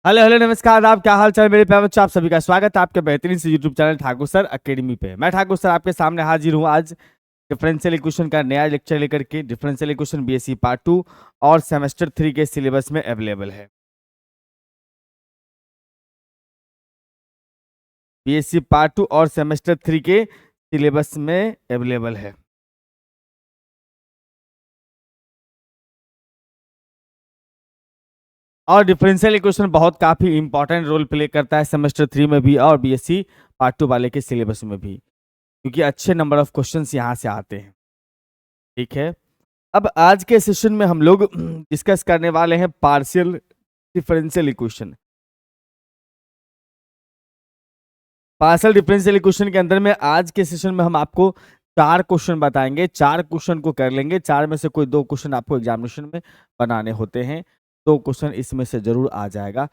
Hello hello नमस्कार। आप क्या हाल चाल मेरे प्यारे बच्चों, आप सभी का स्वागत है आपके बेहतरीन से YouTube channel Thakur sir academy पे। मैं ठाकुर सर आपके सामने हाजिर हूँ आज डिफरेंशियल इक्वेशन का नया लेक्चर लेकर के। डिफरेंशियल इक्वेशन बीएससी पार्ट 2 और सेमेस्टर 3 के सिलेबस में अवेलेबल है। बीएससी पार्ट 2 और सेमेस्टर 3 के सिलेबस में अवेलेबल है। और डिफरेंशियल इक्वेशन बहुत काफी इंपॉर्टेंट रोल प्ले करता है सेमेस्टर 3 में भी और बीएससी पार्ट 2 वाले के सिलेबस में भी, क्योंकि अच्छे नंबर ऑफ क्वेश्चंस यहाँ से आते हैं। ठीक है, अब आज के सेशन में हम लोग डिस्कस करने वाले हैं partial differential equation. Partial differential equation के अंदर में आज के सेशन में हम आपको 4 क्वेश्चन बताएंगे। 4 क्वेश्चन को कर लेंगे, 4 में से कोई 2 क्वेश्चन आपको एग्जामिनेशन में बनाने होते हैं। 2 क्वेश्चन इसमें से जरूर आ जाएगा,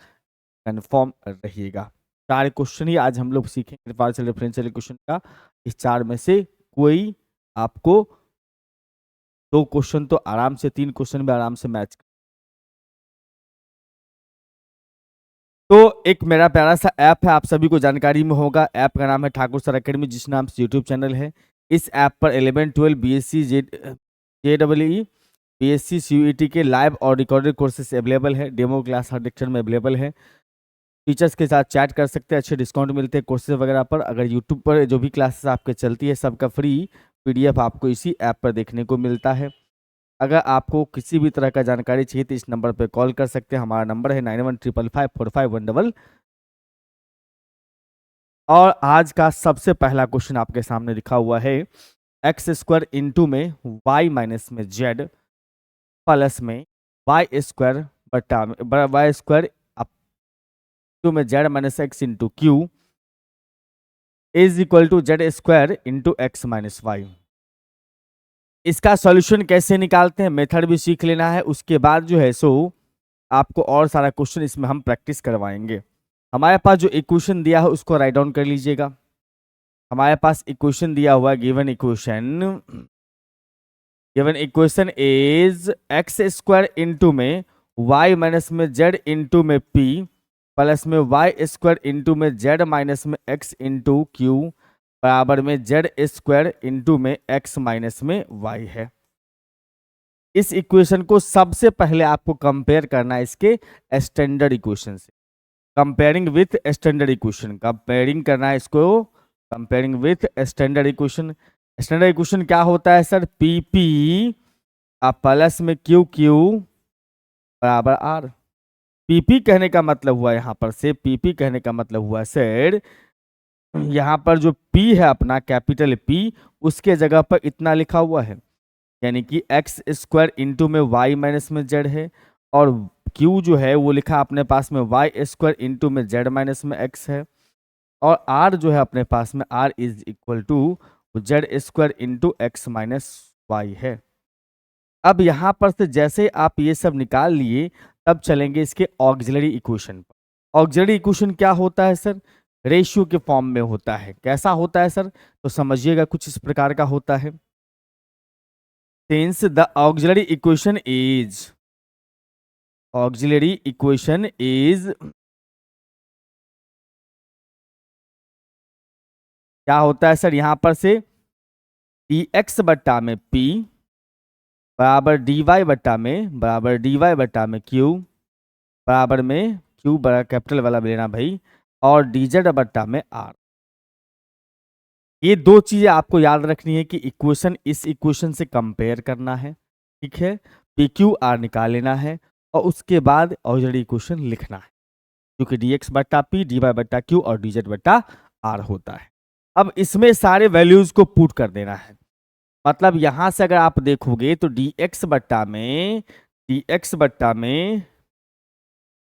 कंफर्म रहिएगा। 4 क्वेश्चन ही आज हम लोग सीखेंगे पार्शियल डिफरेंशियल इक्वेशन का। इस 4 में से कोई आपको 2 क्वेश्चन तो आराम से, 3 क्वेश्चन भी आराम से मैच। तो एक मेरा प्यारा सा ऐप है, आप सभी को जानकारी में होगा। ऐप का नाम है ठाकुर सर अकेडमी, जिस नाम से यूट्यूब चैनल है। इस ऐप पर 11 12 बीएससी जेईई बीएससी सीयूईटी के लाइव और रिकॉर्डेड कोर्सेज अवेलेबल है। डेमो क्लास हर लेक्चर में अवेलेबल है। टीचर्स के साथ चैट कर सकते हैं, अच्छे डिस्काउंट मिलते हैं कोर्सेज वगैरह पर। अगर यूट्यूब पर जो भी क्लासेस आपके चलती है सबका फ्री पीडीएफ आपको इसी ऐप पर देखने को मिलता है। अगर आपको किसी भी तरह का जानकारी चाहिए तो इस नंबर पर कॉल कर सकते हैं। हमारा नंबर है 9155545111। और आज का सबसे पहला क्वेश्चन आपके सामने लिखा हुआ है, एक्स स्क्वायर इंटू में वाई माइनस में जेड प्लस में वाई स्क्वायर बटा में वाई स्क्वायर टू में z minus x into q is equal to z square into x minus y. इसका सॉल्यूशन कैसे निकालते हैं, मेथड भी सीख लेना है। उसके बाद जो है सो आपको और सारा क्वेश्चन इसमें हम प्रैक्टिस करवाएंगे। हमारे पास जो इक्वेशन दिया है उसको राइट डाउन कर लीजिएगा। हमारे पास इक्वेशन दिया हुआ, given equation is x square into में वाई माइनस में जेड इंटू में पी प्लस में वाई स्क्वायर इंटू में जेड माइनस में एक्स इंटू क्यू बराबर में जेड स्क्वायर इंटू में एक्स माइनस में वाई है। इस इक्वेशन को सबसे पहले आपको कंपेयर करना है इसके स्टैंडर्ड इक्वेशन से। Comparing with standard equation, comparing करना है इसको comparing with standard equation. Standard equation क्या होता है सर, पी पी प्लस में क्यू क्यू बराबर आर। पीपी कहने का मतलब हुआ यहाँ पर से, पीपी कहने का मतलब हुआ सर यहाँ पर जो पी है अपना कैपिटल पी, उसके जगह पर इतना लिखा हुआ है, यानी कि एक्स स्क्वायर इंटू में वाई माइनस में जेड है, और क्यू जो है वो लिखा अपने पास में वाई स्क्वायर इंटू में जेड माइनस में एक्स है, और आर जो है अपने पास में r is equal to z square into x minus y है। अब यहाँ पर से जैसे आप ये सब निकाल लिए तब चलेंगे इसके ऑक्सिलरी इक्वेशन पर। ऑक्सिलरी इक्वेशन क्या होता है सर, रेशियो के फॉर्म में होता है। कैसा होता है सर, तो समझिएगा, कुछ इस प्रकार का होता है। Since the auxiliary equation is क्या होता है सर, यहां पर से dx बट्टा में p बराबर dy बट्टा में q बराबर में q बड़ा कैपिटल वाला लेना भाई, और dz बट्टा में r। ये 2 चीजें आपको याद रखनी है कि इक्वेशन इस इक्वेशन से कंपेयर करना है। ठीक है, पी क्यू आर निकाल लेना है और उसके बाद ऑक्सिलरी इक्वेशन लिखना है, क्योंकि dx बट्टा p dy बट्टा q और dz बट्टा r होता है। अब इसमें सारे वैल्यूज को पुट कर देना है। मतलब यहां से अगर आप देखोगे तो dx बट्टा में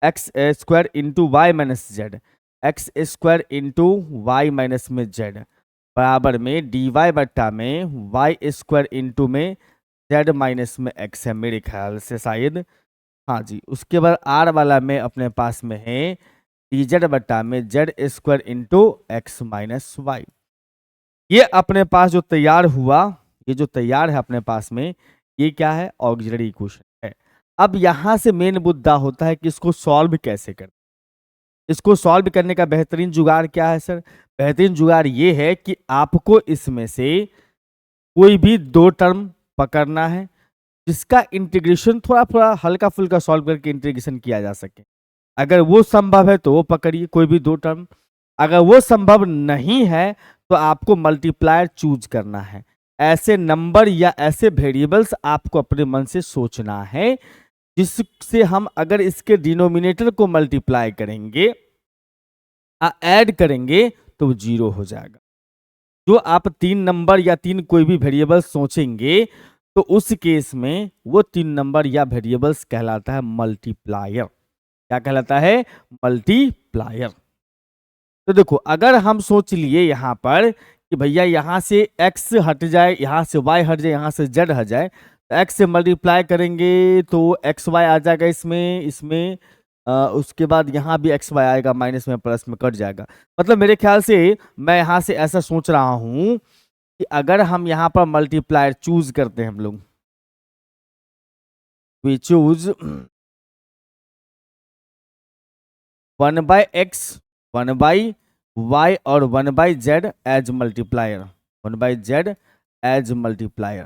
x square into Y minus z, x square into Y minus में जेड बराबर में dy बट्टा में वाई स्क्वायर इंटू में जेड माइनस में एक्स है मेरे ख्याल से शायद, हाँ जी। उसके बाद आर वाला में अपने पास में है dz बट्टा में Z square into x minus y. ये अपने पास जो तैयार हुआ, ये जो तैयार है अपने पास में, ये क्या है, ऑक्सिलरी इक्वेशन है। अब यहां से मेन मुद्दा होता है कि इसको सॉल्व कैसे करें। इसको सॉल्व करने का बेहतरीन जुगाड़ क्या है सर? बेहतरीन जुगाड़ ये है कि आपको इसमें से कोई भी दो टर्म पकड़ना है जिसका इंटीग्रेशन थोड़ा थोड़ा हल्का फुल्का सॉल्व करके इंटीग्रेशन किया जा सके। अगर वो संभव है तो वो पकड़िए, कोई भी दो टर्म। अगर वो संभव नहीं है तो आपको मल्टीप्लायर चूज करना है। ऐसे नंबर या ऐसे वेरिएबल्स आपको अपने मन से सोचना है जिससे हम अगर इसके डिनोमिनेटर को मल्टीप्लाई करेंगे, ऐड करेंगे, तो 0 हो जाएगा। जो आप 3 नंबर या 3 कोई भी वेरिएबल सोचेंगे तो उस केस में वो 3 नंबर या वेरिएबल्स कहलाता है मल्टीप्लायर। क्या कहलाता है? मल्टीप्लायर। तो देखो, अगर हम सोच लिए यहां पर कि भैया यहां से x हट जाए, यहां से y हट जाए, यहां से z हट जाए, तो x से मल्टीप्लाई करेंगे तो xy आ जाएगा इसमें इसमें उसके बाद यहाँ भी xy आएगा, माइनस में प्लस में कट जाएगा। मतलब मेरे ख्याल से मैं यहाँ से ऐसा सोच रहा हूं कि अगर हम यहाँ पर मल्टीप्लायर चूज करते हैं, हम लोग वी चूज 1/x 1/y और 1/z as multiplier, 1/z as multiplier.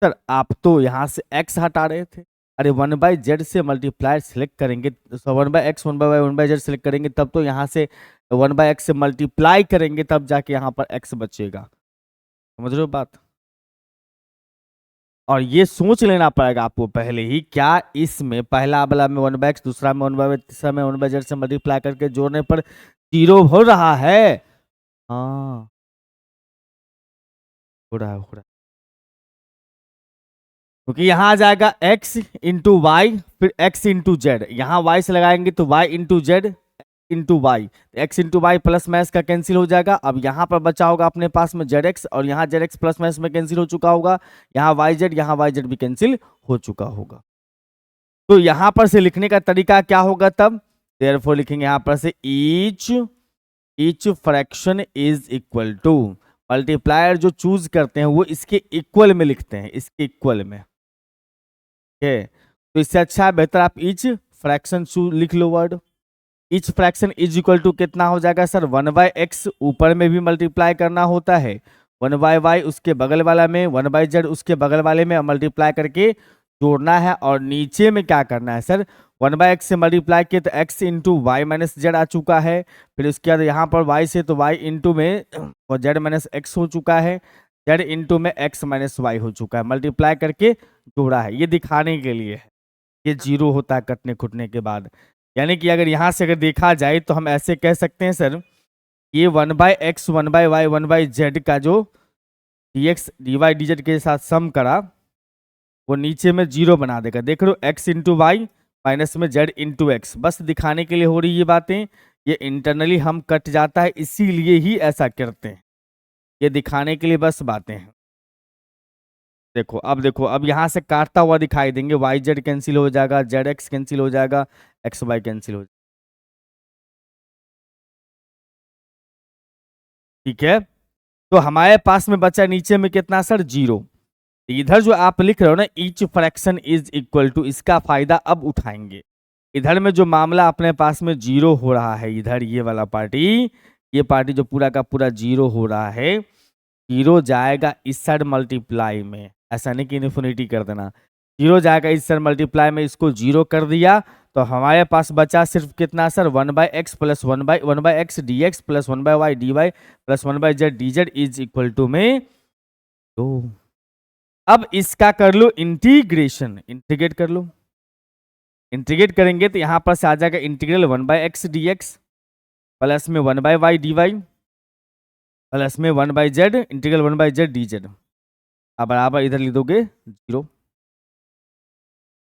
Sir आप तो यहां से x हटा रहे थे। अरे 1/z से मल्टीप्लायर सिलेक्ट करेंगे, 1/x 1/y 1/z सिलेक्ट करेंगे तब तो यहाँ से 1/x से मल्टीप्लाई करेंगे तब जाके यहाँ पर x बचेगा। समझ रहे हो बात? और ये सोच लेना पड़ेगा आपको पहले ही, क्या इसमें पहला वाला में 1/x, दूसरा में 1/y, तीसरा में 1/z से मल्टीप्लाई करके जोड़ने पर 0 हो रहा है? हाँ, हो रहा है, हो रहा है। क्योंकि यहाँ आ जाएगा x इंटू वाई, फिर x इंटू जेड, यहाँ y से लगाएंगे तो y into z into y, x into y plus minus का कैंसिल हो जाएगा। अब यहाँ पर बचा होगा अपने पास में जेड एक्स, और यहाँ जेड एक्स प्लस माइनस में कैंसिल हो चुका होगा। यहाँ वाई जेड भी कैंसिल हो चुका होगा। तो यहाँ पर से लिखने का तरीका क्या होगा तब? देयरफॉर लिखेंगे यहाँ पर से each fraction is equal to, multiplier जो चूज करते हैं वो इसके इक्वल में लिखते हैं, इसके इक्वल में। तो इससे अच्छा बेहतर आप ईच फ्रैक्शन लिख लो word. Each fraction is equal to कितना हो जाएगा सर? 1/x ऊपर में भी मल्टीप्लाई करना होता है, 1/y उसके बगल वाला में, 1/z उसके बगल वाले में मल्टीप्लाई करके जोड़ना है। और नीचे में क्या करना है सर? 1/x से मल्टीप्लाई किए तो x into Y minus Z आ चुका है, फिर उसके बाद यहाँ पर y से तो y इंटू में z माइनस एक्स हो चुका है, z इंटू में x माइनस वाई हो चुका है, मल्टीप्लाई करके जोड़ा है। ये दिखाने के लिए है, ये 0 होता है कटने खुटने के बाद। यानी कि अगर यहाँ से अगर देखा जाए तो हम ऐसे कह सकते हैं सर, ये 1/x 1/y 1/z का जो dx dy dz के साथ सम करा वो नीचे में 0 बना देगा। देख लो x इंटू वाई माइनस में z इंटू एक्स, बस दिखाने के लिए हो रही ये बातें। ये इंटरनली हम कट जाता है, इसीलिए ही ऐसा करते हैं, ये दिखाने के लिए बस बातें हैं। देखो अब यहाँ से काटता हुआ दिखाई देंगे, वाई जेड कैंसिल हो जाएगा, जेड एक्स कैंसिल हो जाएगा, एक्स वाई कैंसिल हो जाएगा। ठीक है, तो हमारे पास में बचा नीचे में कितना सर? 0। इधर जो आप लिख रहे हो ना each fraction is equal to, इसका फायदा अब उठाएंगे। इधर में जो मामला अपने पास में 0 हो रहा है, इधर ये वाला पार्टी, ये पार्टी जो पूरा का पूरा 0 हो रहा है, 0 जाएगा इस साइड मल्टीप्लाई में, ऐसा नहीं कि इन्फिनिटी कर देना, 0 जाएगा इस साइड मल्टीप्लाई में, इसको 0 कर दिया तो हमारे पास बचा सिर्फ कितना sir? 1/x plus 1/x dx plus 1/y dy plus 1/z dz is equal to में 2। अब इसका कर लो इंटीग्रेशन, इंटीग्रेट कर लो। इंटीग्रेट करेंगे तो यहां पर से आ जाएगा इंटीग्रल 1/x dx प्लस में 1/y dy प्लस में 1/z इंटीग्रल 1/z dz। अब बराबर इधर लिख दोगे 0।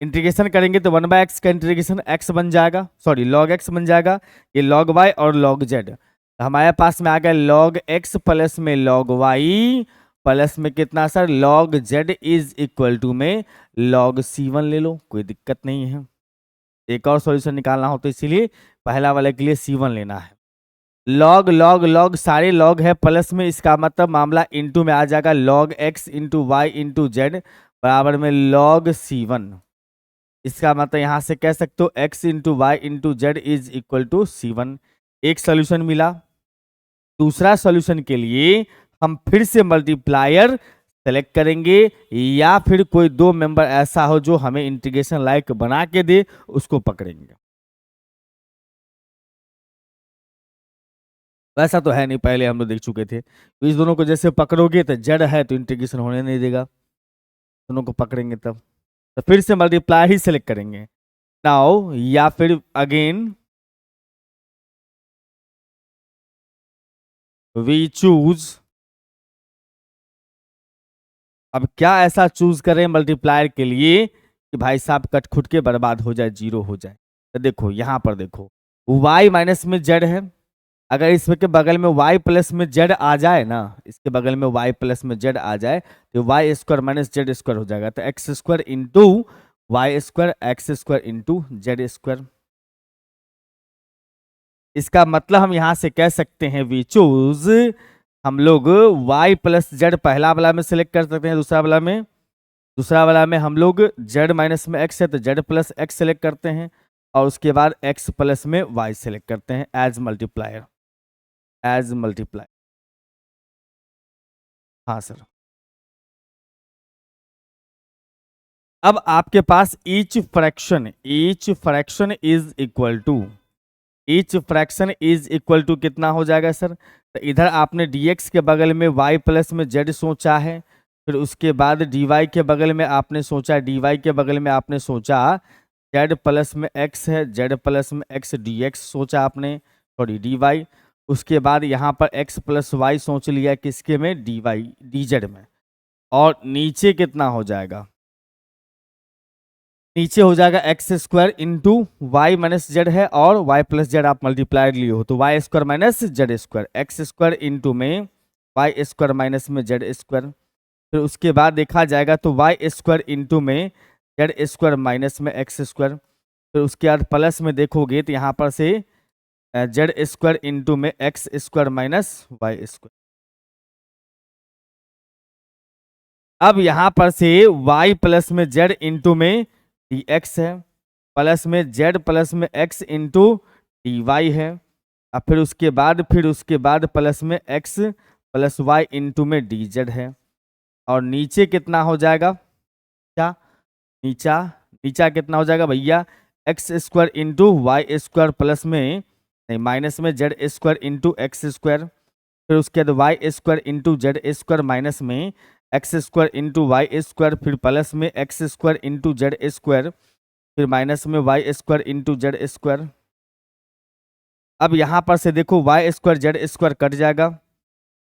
इंटीग्रेशन करेंगे तो 1/x का इंटीग्रेशन x बन जाएगा, सॉरी log x बन जाएगा, ये log y और log z। हमारे पास में आ गया log x प्लस में log y प्लस में कितना sir? log z is equal to में log c1 ले लो, कोई दिक्कत नहीं है। एक और सॉल्यूशन निकालना हो तो इसीलिए पहला वाले के लिए c1 लेना है। log log log सारे log है प्लस में, इसका मतलब मामला इंटू में आ जाएगा log x into y into z बराबर में log c1। इसका मतलब यहां से कह सकते हो x into y into z is equal to C1। एक सोल्यूशन मिला। दूसरा सॉल्यूशन के लिए हम फिर से मल्टीप्लायर सेलेक्ट करेंगे, या फिर कोई दो मेंबर ऐसा हो जो हमें इंटीग्रेशन लायक बना के दे, उसको पकड़ेंगे। वैसा तो है नहीं, पहले हम लोग देख चुके थे। तो इस दोनों को जैसे पकड़ोगे तो जड़ है तो इंटीग्रेशन होने नहीं देगा, दोनों को पकड़ेंगे तब। तो फिर से मल्टीप्लाई ही सेलेक्ट करेंगे नाउ, या फिर अगेन वी चूज। अब क्या ऐसा चूज करें मल्टीप्लायर के लिए कि भाई साहब कट खुट के बर्बाद हो जाए, जीरो हो जाए। तो देखो यहां पर देखो, y माइनस में जेड है। अगर इसके बगल में y प्लस में जेड आ जाए ना, इसके बगल में y प्लस में जेड आ जाए तो y square minus z square हो जाएगा। तो x square into Y square x square into Z square. इसका मतलब हम यहां से कह सकते हैं वी चूज, हम लोग y प्लस जेड पहला वाला में सिलेक्ट कर सकते हैं, दूसरा वाला में हम लोग z माइनस में x है तो z प्लस एक्स सेलेक्ट करते हैं, और उसके बाद x प्लस में y सेलेक्ट करते हैं एज मल्टीप्लायर, एज मल्टीप्लायर। हाँ सर। अब आपके पास each fraction is equal to कितना हो जाएगा सर? तो इधर आपने dx के बगल में y प्लस में z सोचा है, फिर उसके बाद dy के बगल में आपने सोचा, dy के बगल में आपने सोचा z प्लस में x है, z प्लस में x dx सोचा आपने, सॉरी dy। उसके बाद यहाँ पर x प्लस वाई सोच लिया किसके में, dy dz में। और नीचे कितना हो जाएगा, नीचे हो जाएगा x square into Y minus z है, और वाई प्लस जेड आप मल्टीप्लाई लिए हो तो y square minus z square, x square into में वाई स्क्वायर माइनस में जेड स्क्वायर। फिर उसके बाद देखा जाएगा तो वाई स्क्वायर इंटू में जेड स्क्वायर माइनस में एक्स स्क्वायर। फिर उसके बाद प्लस में देखोगे तो यहाँ पर से जेड स्क्वायर इंटू में x square minus y square. अब यहाँ पर से y प्लस में z इंटू में dx है, प्लस में z प्लस में x इंटू dy है। अब फिर उसके बाद प्लस में x प्लस वाई इंटू में dz है। और नीचे कितना हो जाएगा, क्या नीचा नीचा कितना हो जाएगा भैया, X square into Y square plus में नहीं माइनस में Z square into X square. फिर उसके बाद Y square into Z square minus में x square into Y square, फिर प्लस में x square into Z square, फिर माइनस में Y square into Z square. अब यहाँ पर से देखो Y square Z square cut जाएगा,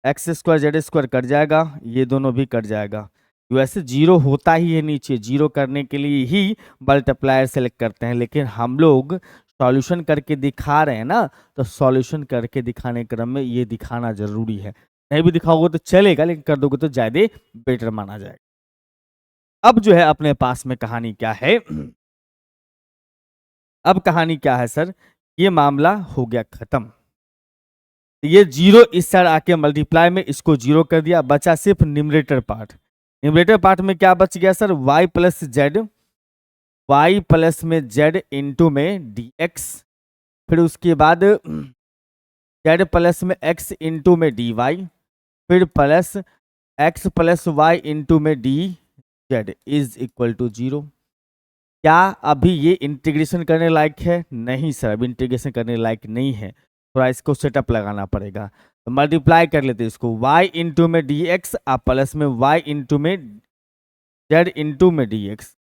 x square Z square cut जाएगा, ये दोनों भी कट जाएगा। वैसे जीरो होता ही है नीचे, जीरो करने के लिए ही मल्टीप्लायर सेलेक्ट करते हैं, लेकिन हम लोग सॉल्यूशन करके दिखा रहे हैं ना, तो सॉल्यूशन करके दिखाने क्रम में ये दिखाना जरूरी है। नहीं भी दिखाओगे तो चलेगा, लेकिन कर दोगे तो ज्यादा बेटर माना जाएगा। अब जो है अपने पास में कहानी क्या है, अब कहानी क्या है सर, ये मामला हो गया खत्म। ये जीरो इस साइड आके मल्टीप्लाई में इसको जीरो कर दिया, बचा सिर्फ न्यूमरेटर पार्ट। न्यूमरेटर पार्ट में क्या बच गया sir, y plus Z, Y plus में जेड इंटू में dx, फिर उसके बाद जेड प्लस में x इंटू में dy, फिर plus x plus Y into में D Z is equal to zero. क्या अभी ये इंटीग्रेशन करने लायक है? नहीं सर, अभी इंटीग्रेशन करने लायक नहीं है, थोड़ा इसको सेटअप लगाना पड़ेगा। तो मल्टीप्लाई कर लेते हैं इसको, y इंटू में डी एक्स प्लस में y इंटू में जेड इंटू में डी एक्स,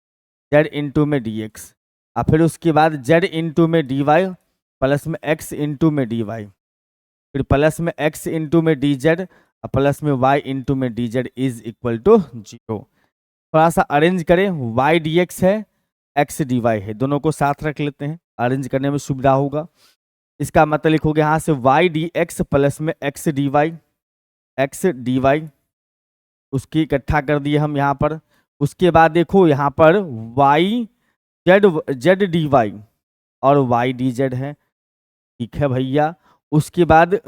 जेड इंटू में डी एक्स, और फिर उसके बाद जेड इंटू में डी वाई प्लस में x इंटू में डी वाई, फिर प्लस में x इंटू में डी जेड प्लस में y इंटू में D Z is equal to zero. थोड़ा सा अरेंज करें, y डी एक्स है, x डी वाई है, दोनों को साथ रख लेते हैं, अरेंज करने में सुविधा होगा। इसका मतलब लिखोगे यहाँ से y डी एक्स प्लस में x डी वाई, उसकी इकट्ठा कर दिए हम यहाँ पर। उसके बाद देखो यहाँ पर y जेड डी वाई और y डी जेड है, ठीक है भैया। उसके बाद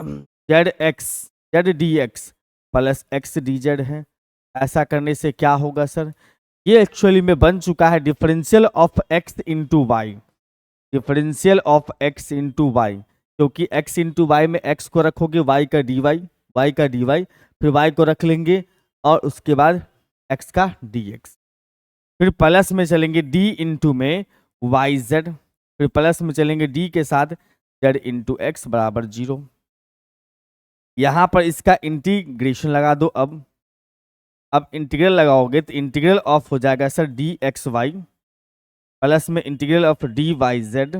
Z D x plus x D Z है। ऐसा करने से क्या होगा सर ये एक्चुअली में बन चुका है differential of x into y, differential of x into y, क्योंकि एक्स इंटू वाई में एक्स को रखोगे, वाई का डी वाई, फिर वाई को रख लेंगे और उसके बाद एक्स का डी एक्स, फिर प्लस में चलेंगे डी इंटू में वाई जेड, फिर प्लस में चलेंगे डी के साथ जेड इंटू एक्स बराबर 0। यहां पर इसका इंटीग्रेशन लगा दो। अब इंटीग्रल लगाओगे तो इंटीग्रल ऑफ हो जाएगा sir D X Y plus में integral of D Y Z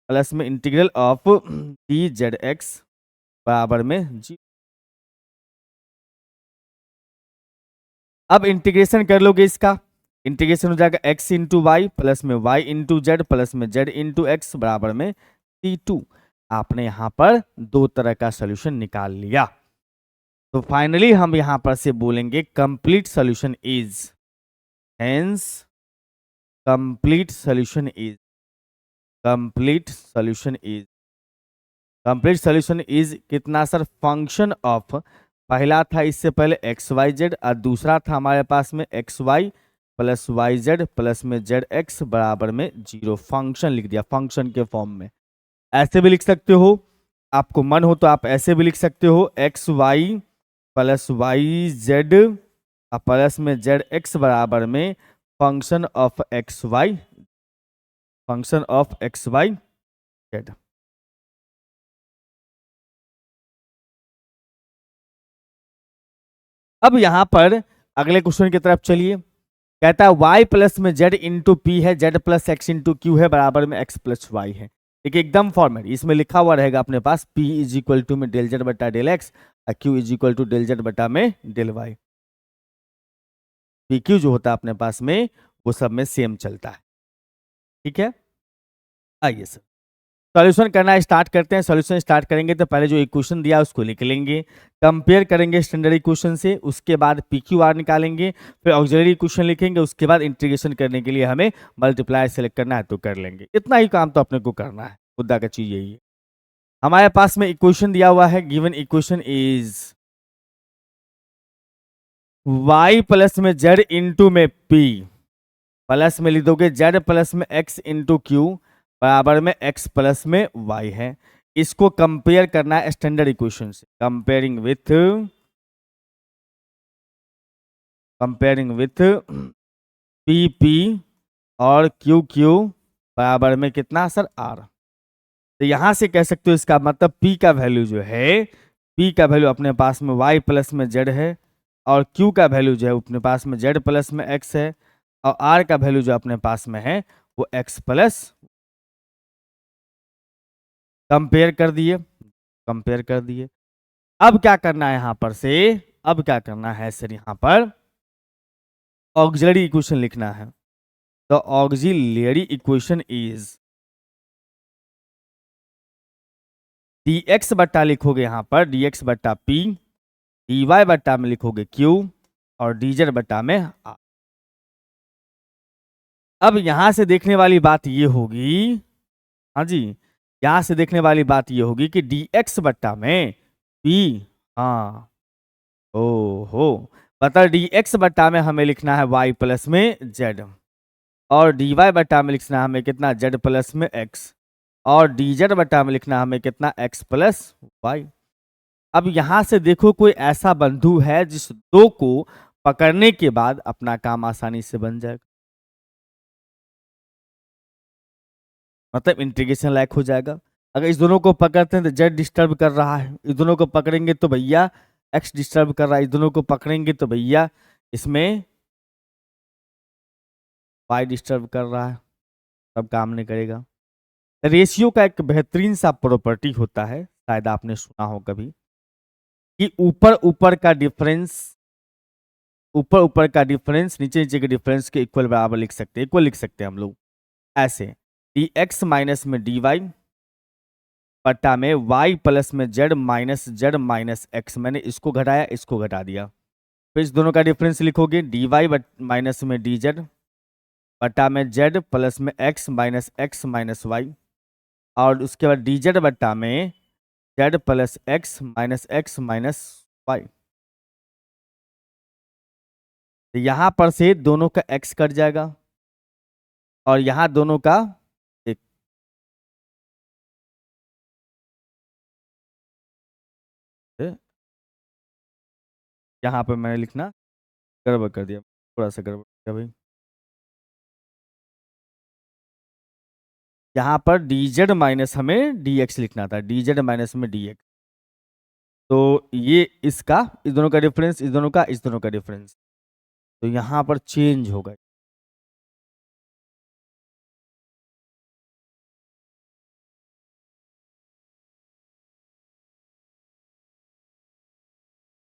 plus में integral of D Z x बराबर में 0। अब इंटीग्रेशन कर लोगे, इसका इंटीग्रेशन हो जाएगा x इंटू वाई प्लस में y इंटू जेड प्लस में z इंटू एक्स बराबर में c2। आपने यहां पर दो तरह का सोल्यूशन निकाल लिया। तो फाइनली हम यहां पर से बोलेंगे complete solution is, hence complete solution is, complete solution is, complete solution is कितना सर, फंक्शन ऑफ, पहला था इससे पहले एक्स वाई जेड और दूसरा था हमारे पास में x Y plus y Z plus में जेड एक्स बराबर में 0। फंक्शन लिख दिया फंक्शन के फॉर्म में। ऐसे भी लिख सकते हो, आपको मन हो तो आप ऐसे भी लिख सकते हो, x Y plus y Z plus में जेड एक्स बराबर में function of x y, function of x y z. अब यहां पर अगले क्वेश्चन की तरफ चलिए। कहता है y प्लस में z इंटू पी है, z plus x into Q है बराबर में x प्लस वाई है। देखिए एकदम फॉर्मेट इसमें लिखा हुआ रहेगा अपने पास p इज इक्वल टू में डेल जेड बटा डेल एक्स और q is equal to del z बटा में डेल वाई। पी क्यू जो होता है अपने पास में वो सब में सेम चलता है। ठीक है, आइए सर सॉल्यूशन करना स्टार्ट करते हैं। सॉल्यूशन स्टार्ट करेंगे तो पहले जो इक्वेशन दिया उसको लिख लेंगे, कंपेयर करेंगे स्टैंडर्ड इक्वेशन से, उसके बाद पी क्यू आर निकालेंगे, फिर ऑक्सिलरी इक्वेशन लिखेंगे, उसके बाद इंटीग्रेशन करने के लिए हमें मल्टीप्लाई सेलेक्ट करना है तो कर लेंगे। इतना ही काम तो अपने को करना है, मुद्दा का चीज यही है। हमारे पास में इक्वेशन दिया हुआ है, given equation is y plus में z इंटू में p प्लस में लिख दोगे z प्लस में x इंटू क्यू बराबर में x प्लस में y है। इसको कंपेयर करना है स्टैंडर्ड इक्वेशन से, कंपेयरिंग विथ पी पी और क्यू क्यू बराबर में कितना सर r। तो यहां से कह सकते हो इसका मतलब p का वैल्यू जो है, p का वैल्यू अपने पास में y प्लस में z है और q का वैल्यू जो है अपने पास में z प्लस में x है और r का वैल्यू जो अपने पास में है वो x प्लस। कंपेयर कर दिए, कंपेयर कर दिए। अब क्या करना है यहां पर से, अब क्या करना है सर, यहां पर ऑक्सिलरी इक्वेशन लिखना है। तो ऑक्सिलरी इक्वेशन इज dx बट्टा लिखोगे यहां पर dx बट्टा p, dy बट्टा में लिखोगे q और dz बट्टा में r। अब यहां से देखने वाली बात ये होगी, हाँ जी, यहां से देखने वाली बात ये होगी कि dx बट्टा में p, हाँ ओहो, मतलब dx बट्टा में हमें लिखना है y प्लस में z और dy बट्टा में लिखना है हमें कितना z प्लस में x और dz बट्टा में लिखना हमें कितना x प्लस वाई। अब यहां से देखो कोई ऐसा बंधु है जिस दो को पकड़ने के बाद अपना काम आसानी से बन जाएगा, मतलब इंटीग्रेशन लायक हो जाएगा। अगर इस दोनों को पकड़ते हैं तो z डिस्टर्ब कर रहा है, इस दोनों को पकड़ेंगे तो भैया x डिस्टर्ब कर रहा है, इस दोनों को पकड़ेंगे तो भैया इसमें y डिस्टर्ब कर रहा है, तब काम नहीं करेगा। रेशियो का एक बेहतरीन सा प्रॉपर्टी होता है, शायद आपने सुना हो कभी, कि ऊपर ऊपर का डिफरेंस, ऊपर ऊपर का डिफरेंस नीचे नीचे के डिफरेंस के इक्वल बराबर लिख सकते हैं, इक्वल लिख सकते हैं हम लोग ऐसे, dx माइनस में dy बट्टा में y प्लस में z माइनस x। मैंने इसको घटाया, इसको घटा दिया, फिर इस दोनों का डिफरेंस लिखोगे dy माइनस में dz बट्टा में z प्लस में x माइनस y और उसके बाद dz बट्टा में z plus x minus y। तो यहाँ पर से दोनों का x कट जाएगा और यहाँ दोनों का एक। यहाँ पे मैंने लिखना गड़बड़ कर दिया, थोड़ा सा गड़बड़ किया भाई। यहाँ पर dz माइनस हमें dx लिखना था, dz माइनस में dx। तो ये इसका, इस दोनों का डिफरेंस, इस दोनों का, इस दोनों का डिफरेंस, तो यहाँ पर चेंज होगा।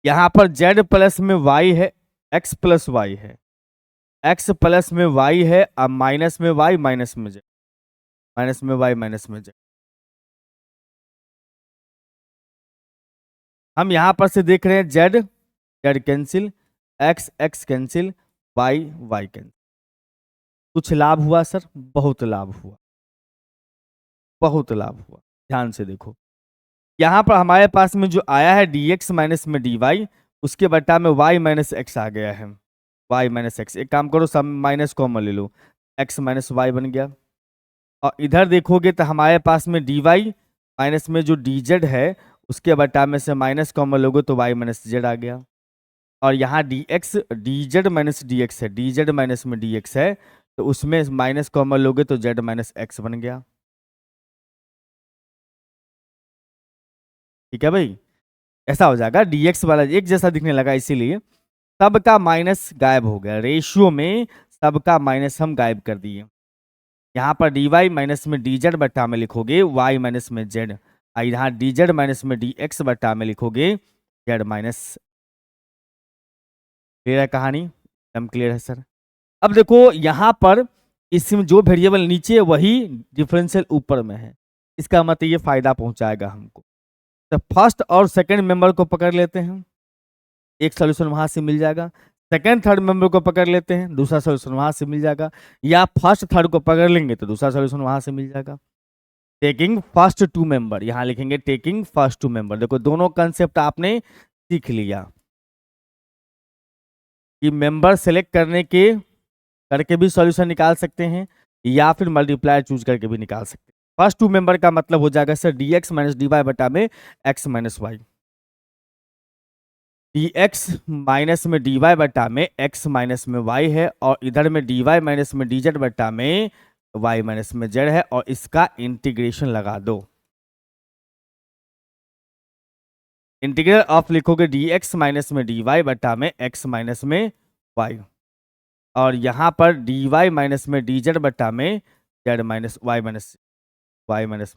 यहाँ पर z प्लस में y है, x प्लस y है, x प्लस में y है, अब माइनस में y, माइनस में z, माइनस में y, माइनस में z। हम यहाँ पर से देख रहे हैं z, z cancel, x, x cancel, y, y cancel. कुछ लाभ हुआ सर? बहुत लाभ हुआ, बहुत लाभ हुआ। ध्यान से देखो, यहाँ पर हमारे पास में जो आया है dx माइनस में dy, उसके बटा में y माइनस एक्स आ गया है, y माइनस एक्स। एक काम करो, सब माइनस कॉमन ले लो, x माइनस वाई बन गया। और इधर देखोगे तो हमारे पास में dy माइनस में जो dz है, उसके बटा में से माइनस कॉमन लोगे तो y माइनस z आ गया। और यहाँ dx dz माइनस dx है, dz माइनस में dx है, तो उसमें माइनस कॉमन लोगे तो z माइनस एक्स बन गया। ठीक है भाई, ऐसा हो जाएगा, dx वाला एक जैसा दिखने लगा, इसीलिए सबका माइनस गायब हो गया, रेशियो में सबका माइनस हम गायब कर दिए। यहाँ पर dy माइनस में dz बटा में लिखोगे y माइनस में z, यहाँ dz माइनस में dx बटा में लिखोगे z माइनस। क्लियर है कहानी? एकदम क्लियर है सर। अब देखो यहाँ पर इसमें जो वेरिएबल नीचे है वही डिफरेंशियल ऊपर में है, इसका मतलब ये फायदा पहुंचाएगा हमको। तो फर्स्ट और सेकंड मेंबर को पकड़ लेते हैं, एक सोल्यूशन वहां से मिल जाएगा। सेकंड थर्ड मेंबर को पकड़ लेते हैं, दूसरा सोल्यूशन वहां से मिल जाएगा। या फर्स्ट थर्ड को पकड़ लेंगे तो दूसरा सोल्यूशन वहां से मिल जाएगा। टेकिंग फर्स्ट टू मेंबर, यहां लिखेंगे टेकिंग फर्स्ट टू मेंबर। देखो दोनों कंसेप्ट आपने सीख लिया कि मेंबर सेलेक्ट करके भी सॉल्यूशन निकाल सकते हैं, या फिर मल्टीप्लाई चूज करके भी निकाल सकते हैं। फर्स्ट टू मेंबर का मतलब हो जाएगा सर dx माइनस dy बटा में x minus y, dx minus में dy बटा में x माइनस में y है, और इधर में dy माइनस में dz बटा में y माइनस में z है, और इसका इंटीग्रेशन लगा दो। इंटीग्रल ऑफ लिखोगे dx माइनस में dy बटा में x माइनस में y, और यहां पर dy माइनस में dz बटा में z minus y minus y minus.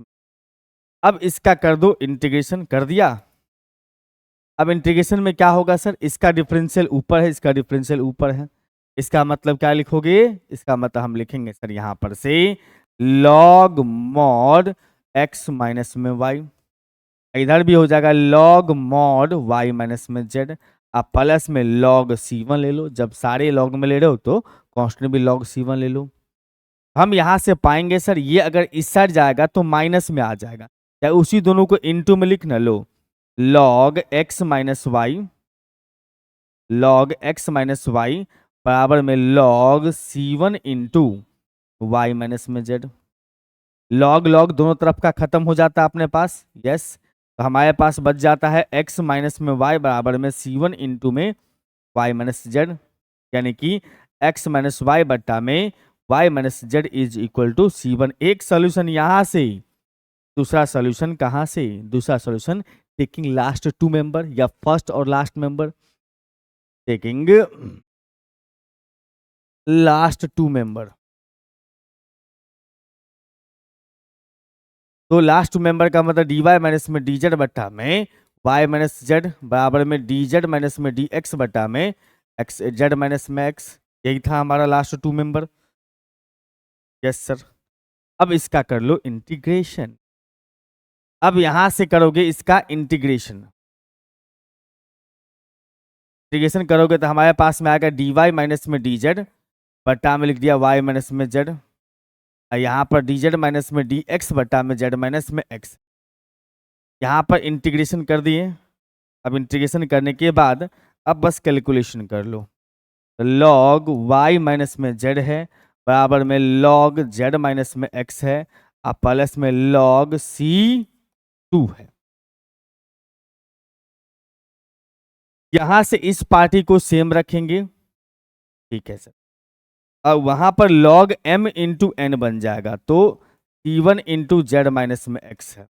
अब इसका कर दो इंटीग्रेशन, कर दिया। अब इंटीग्रेशन में क्या होगा सर, इसका डिफरेंशियल ऊपर है, इसका डिफरेंशियल ऊपर है, इसका मतलब क्या लिखोगे, इसका मतलब हम लिखेंगे सर यहां पर से log mod x माइनस में y, इधर भी हो जाएगा log mod y माइनस में z। आप प्लस में log c1 ले लो, जब सारे log में ले रहे हो तो कांस्टेंट भी log c1 ले लो। हम यहां से पाएंगे सर ये अगर इस साइड जाएगा तो माइनस में आ जाएगा, या उसी दोनों को इनटू में लिखना लो, log x minus y, log x minus y बराबर में log c1 into Y minus में z। log log दोनों तरफ का खत्म हो जाता है अपने पास, यस। तो हमारे पास बच जाता है x माइनस में y बराबर में c1 इंटू में y माइनस z, यानी कि x माइनस वाई बट्टा में y minus z is equal to c1। एक सोल्यूशन यहां से, दूसरा सोल्यूशन कहां से, दूसरा solution taking last two member या फर्स्ट और last member, taking last two member. तो लास्ट टू मेंबर का मतलब dy माइनस में dz बट्टा में y माइनस z बराबर में dz माइनस में dx बट्टा में x z माइनस में x, यही था हमारा last two member. Yes sir. अब इसका कर लो इंटीग्रेशन। अब यहां से करोगे इसका इंटीग्रेशन, इंटीग्रेशन करोगे तो हमारे पास में आएगा dy माइनस में dz बट्टा में लिख दिया y माइनस में z, यहाँ पर dz माइनस में dx बट्टा में z माइनस में x। यहाँ पर इंटीग्रेशन कर दिए। अब इंटीग्रेशन करने के बाद अब बस कैलकुलेशन कर लो, लॉग y माइनस में z है बराबर में लॉग z माइनस में x है और प्लस में लॉग C2 है। यहां से इस पार्टी को सेम रखेंगे, ठीक है सर। अब वहां पर लॉग m इंटू एन बन जाएगा, तो C1 इंटू जेड माइनस में x है।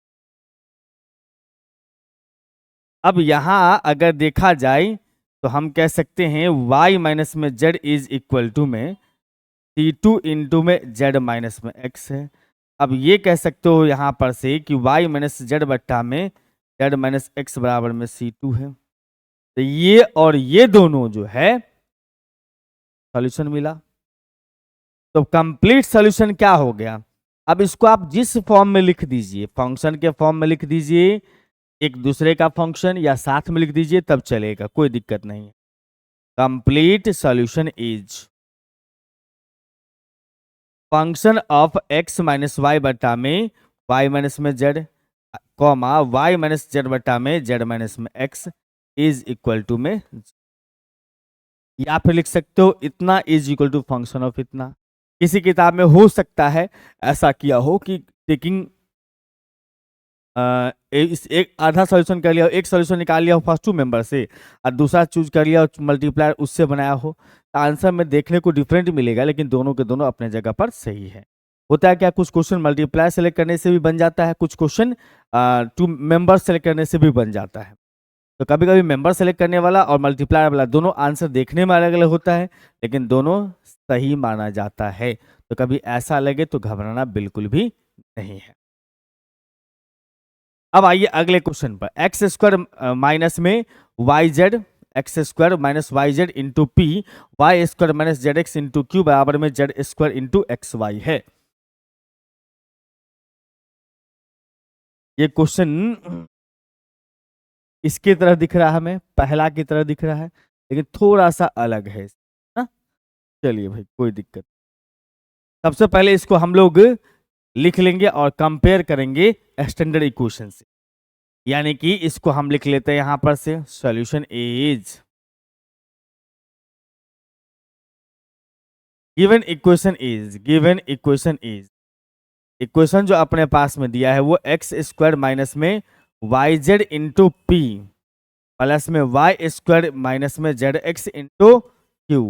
अब यहां अगर देखा जाए तो हम कह सकते हैं y माइनस में z इज इक्वल टू में C2 इंटू में z माइनस में x है। अब ये कह सकते हो यहां पर से कि y माइनस जेड बट्टा में z माइनस एक्स बराबर में C2 है। तो ये और ये दोनों जो है सॉल्यूशन मिला। तो कंप्लीट सॉल्यूशन क्या हो गया? अब इसको आप जिस फॉर्म में लिख दीजिए, फंक्शन के फॉर्म में लिख दीजिए, एक दूसरे का फंक्शन या साथ में लिख दीजिए, तब चलेगा, कोई दिक्कत नहीं है। Complete solution is function of x minus y बटा में y माइनस में z comma y minus z बटा में z माइनस में x इज इक्वल टू में, या फिर लिख सकते हो इतना is equal to function of इतना। किसी किताब में हो सकता है ऐसा किया हो कि टेकिंग इस एक आधा सॉल्यूशन कर लिया, एक सॉल्यूशन निकाल लिया हो फर्स्ट टू मेंबर से और दूसरा चूज कर लिया मल्टीप्लायर उससे बनाया हो, तो आंसर में देखने को डिफरेंट मिलेगा, लेकिन दोनों के दोनों अपने जगह पर सही है। होता है क्या, कुछ क्वेश्चन मल्टीप्लायर सेलेक्ट करने से भी बन जाता है, कुछ क्वेश्चन टू मेंबर सेलेक्ट करने से भी बन जाता है। तो कभी कभी मेंबर सेलेक्ट करने वाला और मल्टीप्लायर वाला दोनों आंसर देखने में अलग अलग होता है, लेकिन दोनों सही माना जाता है। तो कभी ऐसा लगे तो घबराना बिल्कुल भी नहीं है। अब आइए अगले क्वेश्चन पर, एक्स स्क्वायर माइनस में y z, x square minus y z into p y square minus z x into q बराबर में Z square into x y है। ये क्वेश्चन इसकी तरह दिख रहा है, हमें पहला की तरह दिख रहा है, लेकिन थोड़ा सा अलग है ना? चलिए भाई, कोई दिक्कत। सबसे पहले इसको हम लोग लिख लेंगे और कंपेयर करेंगे स्टैंडर्ड इक्वेशन से, यानी कि इसको हम लिख लेते हैं यहां पर से, solution is given equation is equation जो अपने पास में दिया है वो एक्स स्क्वायर माइनस में y z into p plus में वाई स्क्वायर माइनस में जेड एक्स इंटू क्यू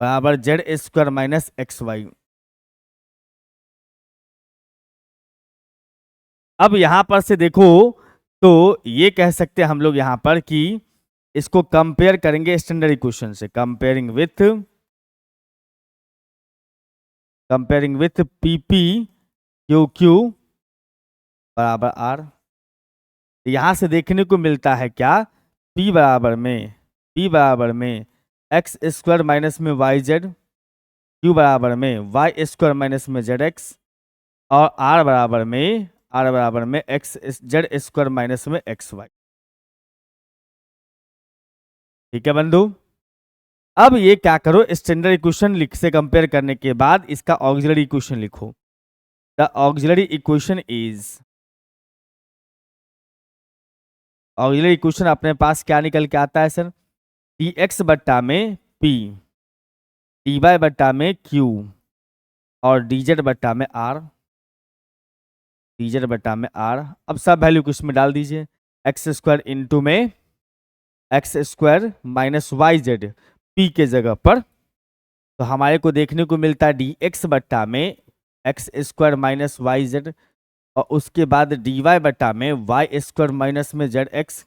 बराबर z square minus x y. अब यहां पर से देखो तो ये कह सकते हैं हम लोग यहां पर कि इसको कंपेयर करेंगे स्टैंडर्ड इक्वेशन से, comparing with P P Q Q बराबर आर। यहां से देखने को मिलता है क्या, p बराबर में एक्स स्क्वायर माइनस में वाई जेड, क्यू बराबर में वाई स्क्वायर माइनस में जेड एक्स और आर बराबर में एक्स जेड स्क्वायर माइनस में एक्स वाई। ठीक है बंधु। अब ये क्या करो, स्टैंडर्ड इक्वेशन लिख से कंपेयर करने के बाद इसका ऑक्सिलरी इक्वेशन लिखो। The auxiliary equation is, auxiliary equation अपने पास क्या निकल के आता है सर, डी एक्स बट्टा में पी, डी वाई बट्टा में क्यू और डीजेड बट्टा में आर, डीजेड बट्टा में आर। अब सब वैल्यू को इसमें डाल दीजिए, एक्स स्क्वायर इंटू में x square minus y z p के जगह पर, तो हमारे को देखने को मिलता है डी एक्स बट्टा में x square minus y z और उसके बाद डी वाई बट्टा में वाई स्क्वायर माइनस में जेड एक्स।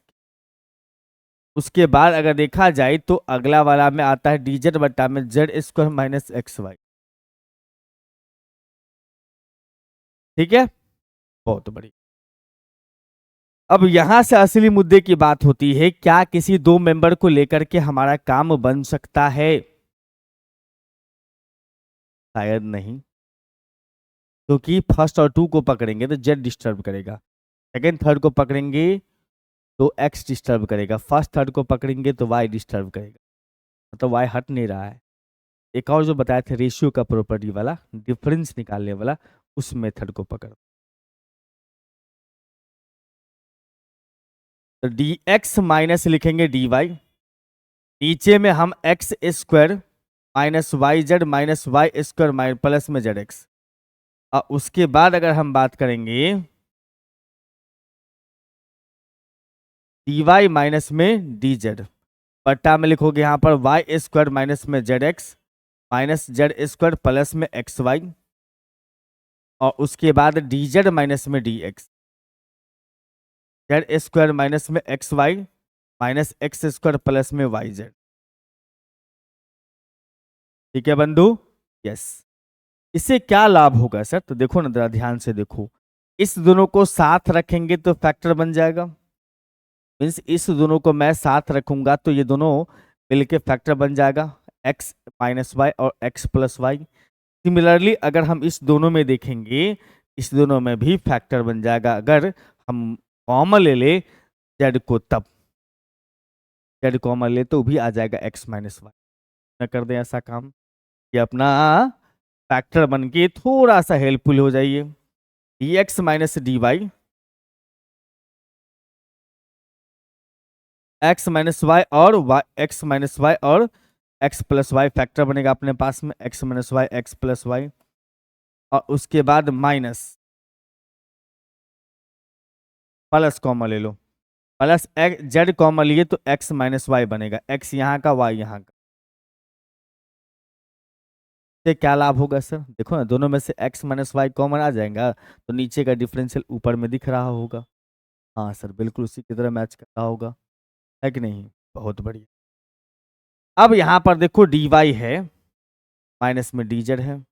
उसके बाद अगर देखा जाए तो अगला वाला में आता है डी जेड बट्टा में Z square minus x y. ठीक है, बहुत बढ़िया। अब यहां से असली मुद्दे की बात होती है, क्या किसी दो मेंबर को लेकर के हमारा काम बन सकता है? शायद नहीं, क्योंकि फर्स्ट और टू को पकड़ेंगे तो जेड डिस्टर्ब करेगा, सेकेंड थर्ड को पकड़ेंगे तो एक्स डिस्टर्ब करेगा, फर्स्ट थर्ड को पकड़ेंगे तो वाई डिस्टर्ब करेगा, मतलब वाई हट नहीं रहा है। एक और जो बताया था रेशियो का प्रॉपर्टी वाला, डिफरेंस निकालने वाला, उस मेथड को पकड़। तो डी एक्स माइनस लिखेंगे डी वाई, नीचे में हम x square minus y z minus y square plus में जेड एक्स। और उसके बाद अगर हम बात करेंगे डी वाई माइनस में डी जेड, बट्टा में लिखोगे यहाँ पर वाई स्क्वायर माइनस में z x minus z square plus में एक्स वाई, और उसके बाद डी जेड माइनस में d x, z square minus में x Y minus x square plus में वाई जेड। ठीक है बंधु, यस। इससे क्या लाभ होगा सर? तो देखो ना, जरा ध्यान से देखो, इस दोनों को साथ रखेंगे तो फैक्टर बन जाएगा, मीन्स इस दोनों को मैं साथ रखूंगा तो ये दोनों मिलके फैक्टर बन जाएगा, x माइनस वाई और x प्लस वाई। सिमिलरली अगर हम इस दोनों में देखेंगे, इस दोनों में भी फैक्टर बन जाएगा, अगर हम कॉमन ले ले z को, तब z कॉमन ले तो भी आ जाएगा x माइनस वाई। न कर दें ऐसा काम, ये अपना फैक्टर बन के थोड़ा सा हेल्पफुल हो जाइए। D x minus d y, x minus y और एक्स माइनस वाई और एक्स प्लस वाई फैक्टर बनेगा अपने पास में, x minus y x plus y, और उसके बाद माइनस प्लस कॉमन ले लो, प्लस एक्स जेड कॉमन लिए तो एक्स माइनस वाई बनेगा, एक्स यहाँ का वाई यहाँ का। से क्या लाभ होगा सर? देखो ना, दोनों में से एक्स माइनस वाई कॉमन आ जाएगा तो नीचे का डिफरेंशियल ऊपर में दिख रहा होगा। हाँ सर, बिल्कुल उसी की तरह मैच कर रहा होगा, है कि नहीं? बहुत बढ़िया। अब यहाँ पर देखो डी वाई है माइनस में डी जेड है,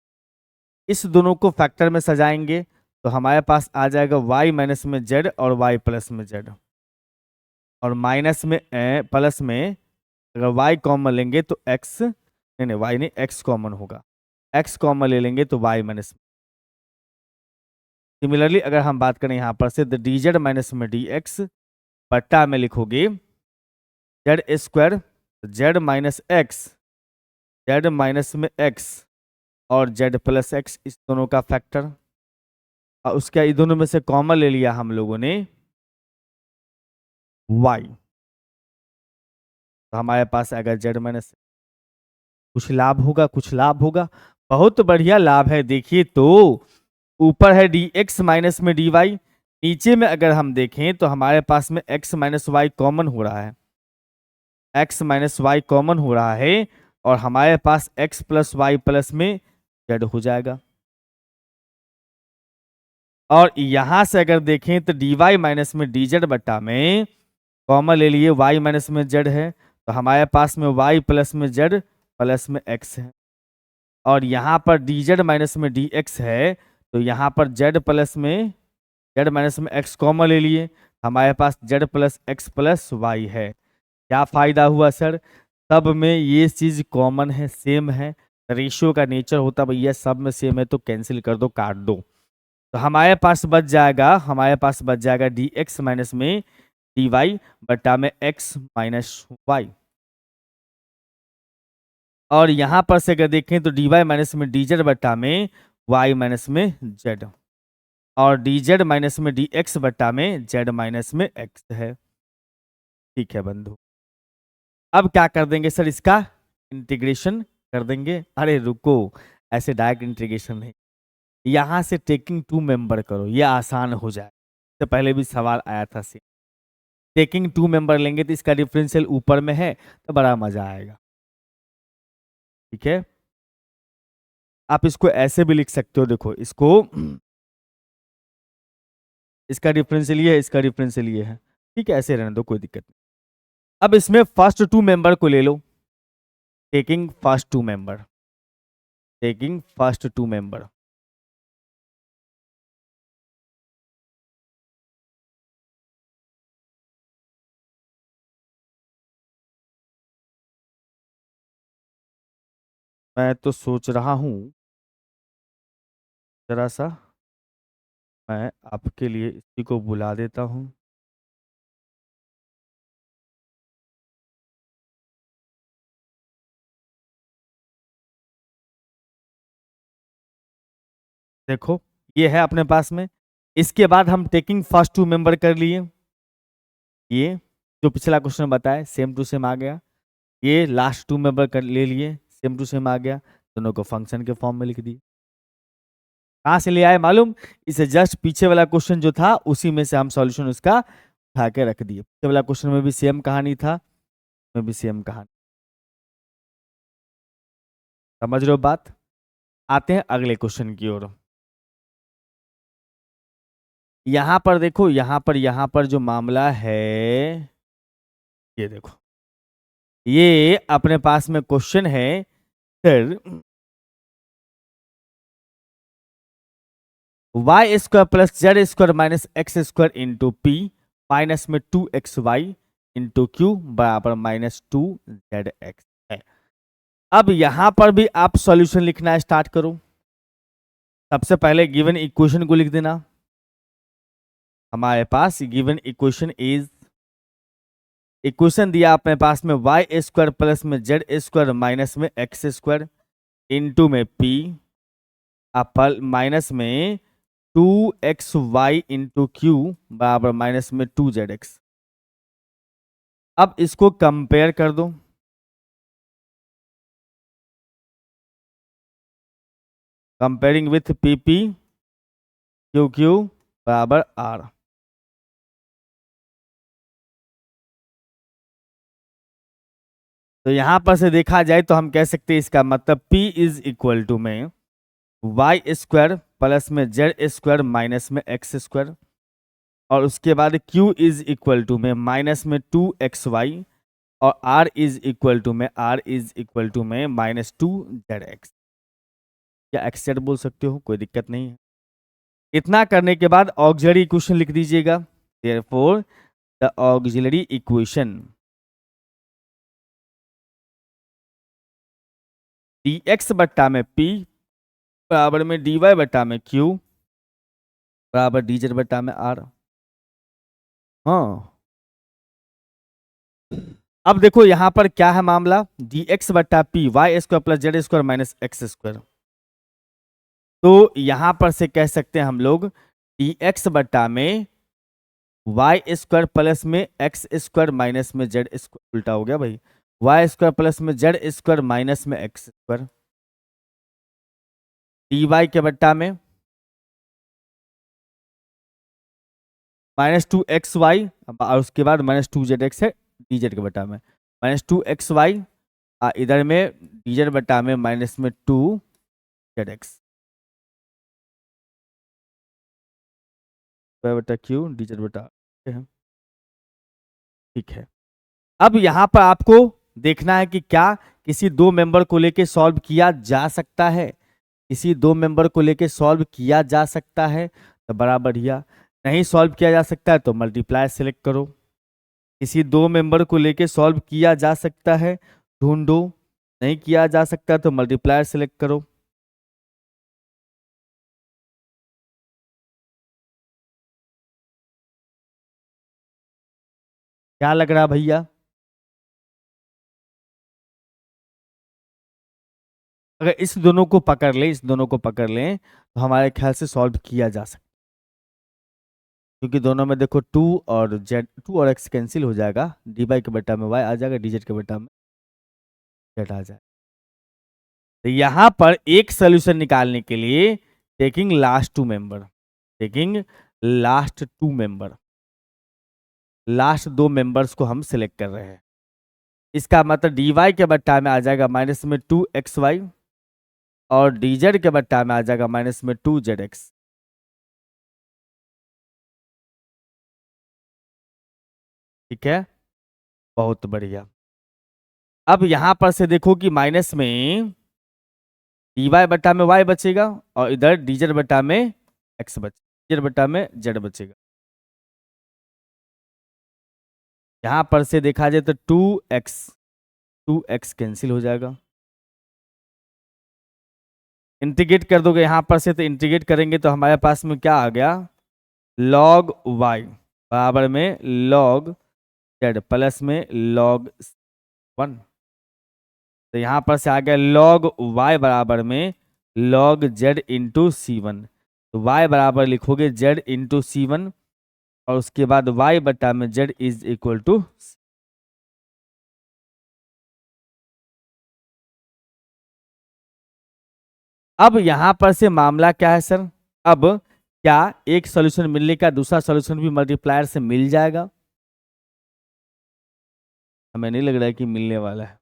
इस दोनों को फैक्टर में सजाएंगे तो हमारे पास आ जाएगा y माइनस में z और y प्लस में z, और माइनस में प्लस में अगर y कॉमन लेंगे तो x, नहीं नहीं y नहीं, x कॉमन होगा, x कॉमन ले लेंगे तो y माइनस। सिमिलरली अगर हम बात करें यहाँ पर से डी जेड माइनस में डी एक्स, बट्टा में लिखोगे Z square Z minus x, Z minus में एक्स और जेड प्लस एक्स, इस दोनों का फैक्टर, और उसके इन दोनों में से कॉमन ले लिया हम लोगों ने y, तो हमारे पास आएगा जेड माइनस। कुछ लाभ होगा, कुछ लाभ होगा, बहुत बढ़िया लाभ है। देखिए तो ऊपर है डी एक्स माइनस में डी वाई, नीचे में अगर हम देखें तो हमारे पास में x माइनस वाई कॉमन हो रहा है, x माइनस वाई कॉमन हो रहा है, और हमारे पास x प्लस वाई प्लस में z हो जाएगा। और यहां से अगर देखें तो डी वाई माइनस में डी जेड बट्टा में कॉमन ले लिए y माइनस में z है, तो हमारे पास में y प्लस में z प्लस में x है, और यहाँ पर डी जेड माइनस में डी एक्स है, तो यहाँ पर z प्लस में z माइनस में x कॉमन ले लिए, हमारे पास z plus x plus y है। क्या फायदा हुआ सर? सब में ये चीज कॉमन है, सेम है, रेशियो का नेचर होता भैया सब में सेम है, तो कैंसिल कर दो, काट दो, तो हमारे पास बच जाएगा, हमारे पास बच जाएगा डी एक्स माइनस में डी वाई बट्टा में एक्स माइनस वाई, और यहां पर से अगर देखें तो डी वाई माइनस में डी जेड बट्टा में वाई माइनस में जेड, और डी जेड माइनस में डी एक्स बट्टा में जेड माइनस में एक्स है। ठीक है बंधु, अब क्या कर देंगे सर? इसका इंटीग्रेशन कर देंगे। अरे रुको, ऐसे डायरेक्ट इंटीग्रेशन नहीं, यहां से टेकिंग टू मेंबर करो, ये आसान हो जाए। तो पहले भी सवाल आया था से टेकिंग टू मेंबर लेंगे तो इसका डिफरेंशियल ऊपर में है, तो बड़ा मजा आएगा। ठीक है, आप इसको ऐसे भी लिख सकते हो, देखो इसको इसका डिफरेंशियल ये है, इसका डिफरेंशियल ये है, ठीक है, ऐसे रहने दो, कोई दिक्कत नहीं। अब इसमें फर्स्ट टू मेंबर को ले लो, taking first two member, taking first two member, मैं तो सोच रहा हूं जरा सा मैं आपके लिए इसी को बुला देता हूं। देखो ये है अपने पास में, इसके बाद हम टेकिंग फर्स्ट टू मेंबर कर लिए, ये जो पिछला क्वेश्चन बताया सेम टू सेम आ गया, ये लास्ट टू मेंबर कर ले लिए, सेम टू सेम आ गया, दोनों को फंक्शन के फॉर्म में लिख दिए। कहाँ से ले आए मालूम? इसे जस्ट पीछे वाला क्वेश्चन जो था उसी में से हम सॉल्यूशन उसका उठा के रख दिए। पीछे वाला क्वेश्चन में भी सेम कहानी था, में भी सेम कहानी। समझ रहे हो बात? आते हैं अगले क्वेश्चन की ओर। यहां पर देखो, यहां पर जो मामला है, ये देखो, ये अपने पास में क्वेश्चन है sir, y square plus Z square minus x square into p minus में 2xy इंटू क्यू बराबर -2zx है। अब यहां पर भी आप सॉल्यूशन लिखना स्टार्ट करो। सबसे पहले गिवन इक्वेशन को लिख देना। हमारे पास गिवन इक्वेशन इज, इक्वेशन दिया अपने पास में वाई स्क्वायर प्लस में जेड स्क्वायर माइनस में एक्स स्क्वायर इंटू में पी अपल माइनस में 2xy इंटू क्यू बराबर माइनस में 2zx। अब इसको कंपेयर कर दो। Comparing with P P Q Q बराबर आर। तो यहां पर से देखा जाए तो हम कह सकते हैं इसका मतलब P इज इक्वल टू में वाई स्क्वायर प्लस में जेड स्क्वायर माइनस में एक्स स्क्वायर, और उसके बाद Q इज इक्वल टू में माइनस में 2xy, और R इज इक्वल टू में -2zx, या एक्स जेड बोल सकते हो, कोई दिक्कत नहीं है। इतना करने के बाद ऑक्सिलरी इक्वेशन लिख दीजिएगा। Therefore the auxiliary equation dx बट्टा में p बराबर में dy बट्टा में q बराबर dz बट्टा में r। हाँ, अब देखो यहां पर क्या है मामला, dx बट्टा p y square plus Z square minus x square. तो यहां पर से कह सकते हैं हम लोग dx बट्टा में वाई स्क्वायर प्लस में एक्स स्क्वायर माइनस में जेड स्क्वायर, उल्टा हो गया भाई, वाई स्क्वायर प्लस में जेड स्क्वायर माइनस में एक्स स्क्वायर, dy के बट्टा में -2xy, और उसके बाद -2zx है dz के बट्टा में, -2xy, इधर में dz बट्टा में माइनस में 2zx बटा क्यू dz बटा, ठीक है। अब यहां पर आपको देखना है कि क्या किसी दो मेंबर को लेके सॉल्व किया जा सकता है, किसी दो मेंबर को लेके सॉल्व किया जा सकता है, तो बड़ा बढ़िया। नहीं सॉल्व किया जा सकता है तो मल्टीप्लाई सेलेक्ट करो। किसी दो मेंबर को लेके सॉल्व किया जा सकता है, ढूंढो। नहीं किया जा सकता तो मल्टीप्लायर सेलेक्ट करो। क्या लग रहा भैया? अगर इस दोनों को पकड़ लें, इस दोनों को पकड़ लें तो हमारे ख्याल से सॉल्व किया जा सकता है, क्योंकि दोनों में देखो 2 और x कैंसिल हो जाएगा, dy के बट्टा में y आ जाएगा, dz के बट्टा में z आ जाएगा। तो यहां पर एक सोल्यूशन निकालने के लिए taking last two member, taking last two member, last दो मेंबर्स को हम सिलेक्ट कर रहे हैं। इसका मतलब dy के बट्टा में आ जाएगा माइनस में 2xy, और dz के बट्टा में आ जाएगा माइनस में 2zx। ठीक है, बहुत बढ़िया। अब यहां पर से देखो कि माइनस में dy बट्टा में y बचेगा, और इधर dz बट्टा में x बचेगा, dz बट्टा में z बचेगा। यहां पर से देखा जाए तो 2x कैंसिल हो जाएगा। इंटीग्रेट कर दोगे यहां पर से, तो इंटीग्रेट करेंगे तो हमारे पास में क्या आ गया, log y बराबर में log z प्लस में log 1। तो यहां पर से आ गया log y बराबर में log z इंटू C1। तो y बराबर लिखोगे z इंटू C1, और उसके बाद y बटा में z इज इक्वल टू अब यहां पर से मामला क्या है सर, अब क्या एक सॉल्यूशन मिलने का दूसरा सॉल्यूशन भी मल्टीप्लायर से मिल जाएगा? हमें नहीं लग रहा है कि मिलने वाला है,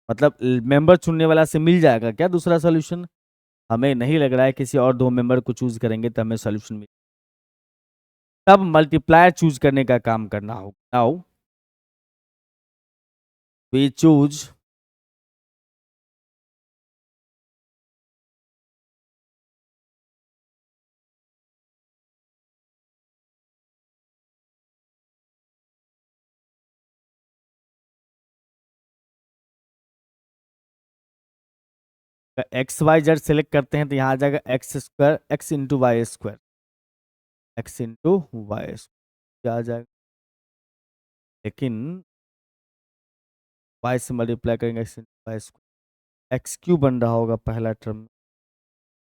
मतलब मेंबर चुनने वाला से मिल जाएगा क्या दूसरा सॉल्यूशन? हमें नहीं लग रहा है, किसी और दो मेंबर को चूज करेंगे तो हमें सॉल्यूशन मिल, तब मल्टीप्लायर चूज करने का काम करना होगा। Now we choose x y z select करते हैं तो यहाँ आ जाएगा x square x into Y square, x into y क्या आ जाएगा, लेकिन वाई से मल्टीप्लाई करेंगे x into Y square, x q बन रहा होगा पहला टर्म,